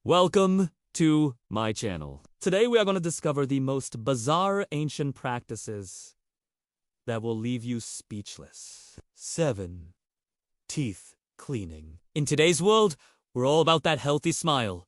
Welcome to my channel. Today we are going to discover the most bizarre ancient practices that will leave you speechless. 7. Teeth cleaning. In today's world, we're all about that healthy smile.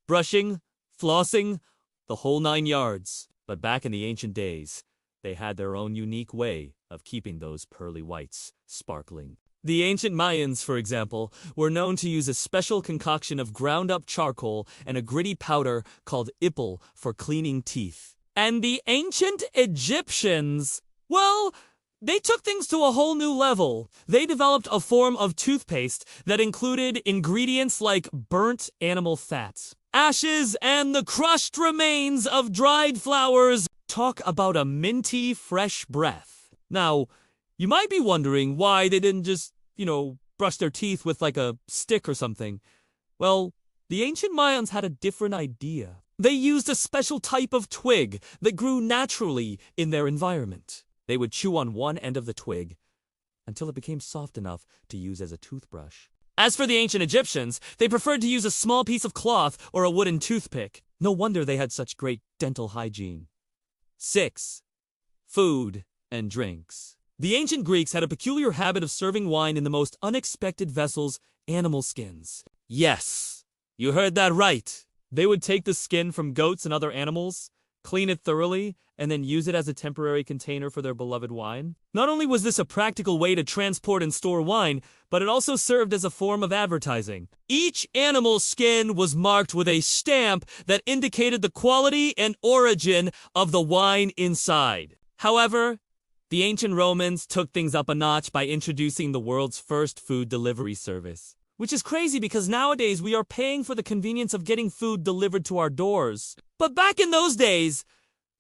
Brushing, flossing, the whole 9 yards. But back in the ancient days, they had their own unique way of keeping those pearly whites sparkling. The ancient Mayans, for example, were known to use a special concoction of ground-up charcoal and a gritty powder called ipple for cleaning teeth. And the ancient Egyptians, well, they took things to a whole new level. They developed a form of toothpaste that included ingredients like burnt animal fat, ashes, and the crushed remains of dried flowers. Talk about a minty, fresh breath. Now, you might be wondering why they didn't just, brush their teeth with like a stick or something. Well, the ancient Mayans had a different idea. They used a special type of twig that grew naturally in their environment. They would chew on one end of the twig until it became soft enough to use as a toothbrush. As for the ancient Egyptians, they preferred to use a small piece of cloth or a wooden toothpick. No wonder they had such great dental hygiene. 6. Food and drinks. The ancient Greeks had a peculiar habit of serving wine in the most unexpected vessels, animal skins. Yes, you heard that right. They would take the skin from goats and other animals, clean it thoroughly, and then use it as a temporary container for their beloved wine. Not only was this a practical way to transport and store wine, but it also served as a form of advertising. Each animal's skin was marked with a stamp that indicated the quality and origin of the wine inside. However, the ancient Romans took things up a notch by introducing the world's first food delivery service. Which is crazy because nowadays we are paying for the convenience of getting food delivered to our doors. But back in those days,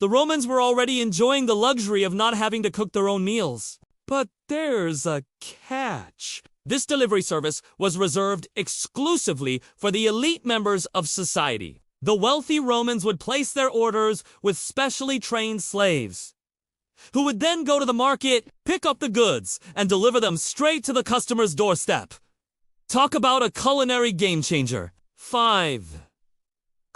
the Romans were already enjoying the luxury of not having to cook their own meals. But there's a catch. This delivery service was reserved exclusively for the elite members of society. The wealthy Romans would place their orders with specially trained slaves, who would then go to the market, pick up the goods, and deliver them straight to the customer's doorstep. Talk about a culinary game changer. 5.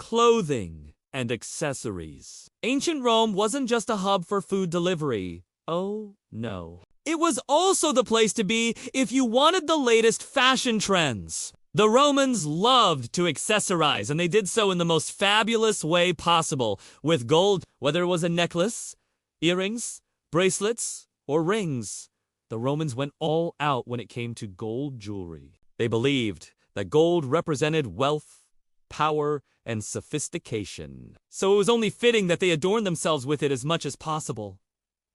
Clothing and accessories. Ancient Rome wasn't just a hub for food delivery. Oh, no. It was also the place to be if you wanted the latest fashion trends. The Romans loved to accessorize, and they did so in the most fabulous way possible, with gold, whether it was a necklace, earrings, bracelets, or rings. The Romans went all out when it came to gold jewelry. They believed that gold represented wealth, power, and sophistication. So it was only fitting that they adorned themselves with it as much as possible.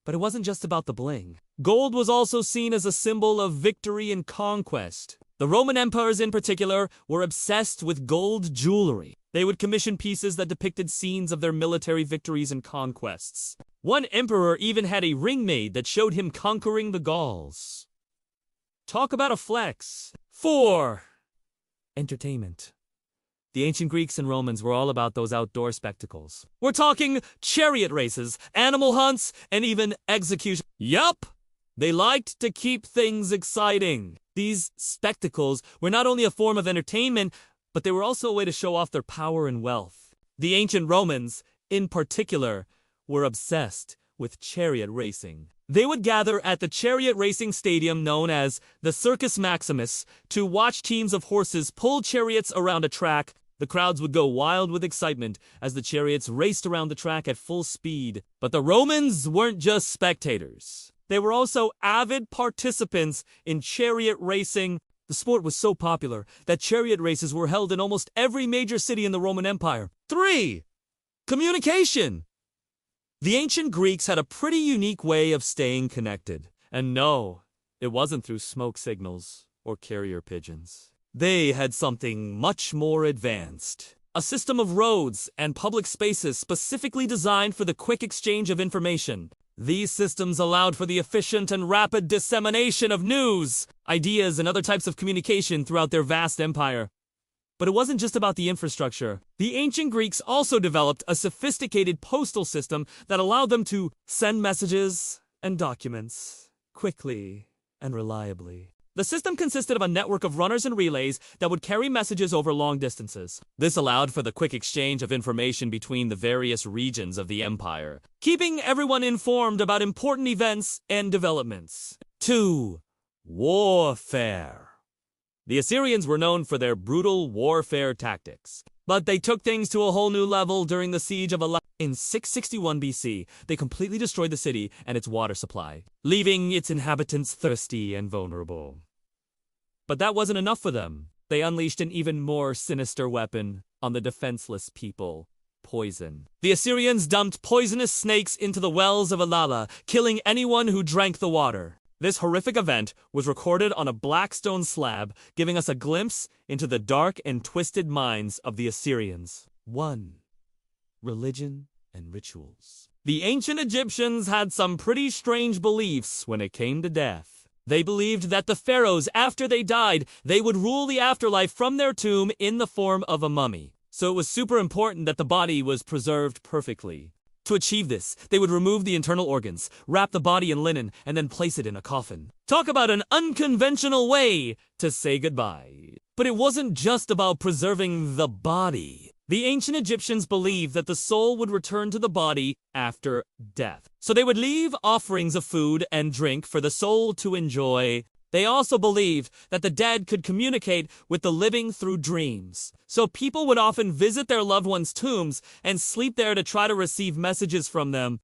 But it wasn't just about the bling. Gold was also seen as a symbol of victory and conquest. The Roman emperors in particular were obsessed with gold jewelry. They would commission pieces that depicted scenes of their military victories and conquests. One emperor even had a ring made that showed him conquering the Gauls. Talk about a flex. 4. Entertainment. The ancient Greeks and Romans were all about those outdoor spectacles. We're talking chariot races, animal hunts, and even execution. Yup! They liked to keep things exciting. These spectacles were not only a form of entertainment, but they were also a way to show off their power and wealth. The ancient Romans, in particular, were obsessed with chariot racing. They would gather at the chariot racing stadium known as the Circus Maximus to watch teams of horses pull chariots around a track. The crowds would go wild with excitement as the chariots raced around the track at full speed. But the Romans weren't just spectators. They were also avid participants in chariot racing. The sport was so popular that chariot races were held in almost every major city in the Roman Empire. 3. Communication. The ancient Greeks had a pretty unique way of staying connected. And no, it wasn't through smoke signals or carrier pigeons. They had something much more advanced. A system of roads and public spaces specifically designed for the quick exchange of information. These systems allowed for the efficient and rapid dissemination of news, ideas, and other types of communication throughout their vast empire. But it wasn't just about the infrastructure. The ancient Greeks also developed a sophisticated postal system that allowed them to send messages and documents quickly and reliably. The system consisted of a network of runners and relays that would carry messages over long distances. This allowed for the quick exchange of information between the various regions of the empire, keeping everyone informed about important events and developments. 2. Warfare. The Assyrians were known for their brutal warfare tactics, but they took things to a whole new level during the siege of Aleppo. In 661 BC, they completely destroyed the city and its water supply, leaving its inhabitants thirsty and vulnerable. But that wasn't enough for them. They unleashed an even more sinister weapon on the defenseless people: poison. The Assyrians dumped poisonous snakes into the wells of Alala, killing anyone who drank the water. This horrific event was recorded on a black stone slab, giving us a glimpse into the dark and twisted minds of the Assyrians. 1. Religion and rituals. The ancient Egyptians had some pretty strange beliefs when it came to death. They believed that the pharaohs, after they died, they would rule the afterlife from their tomb in the form of a mummy. So it was super important that the body was preserved perfectly. To achieve this, they would remove the internal organs, wrap the body in linen, and then place it in a coffin. Talk about an unconventional way to say goodbye. But it wasn't just about preserving the body. The ancient Egyptians believed that the soul would return to the body after death. So they would leave offerings of food and drink for the soul to enjoy. They also believed that the dead could communicate with the living through dreams. So people would often visit their loved ones' tombs and sleep there to try to receive messages from them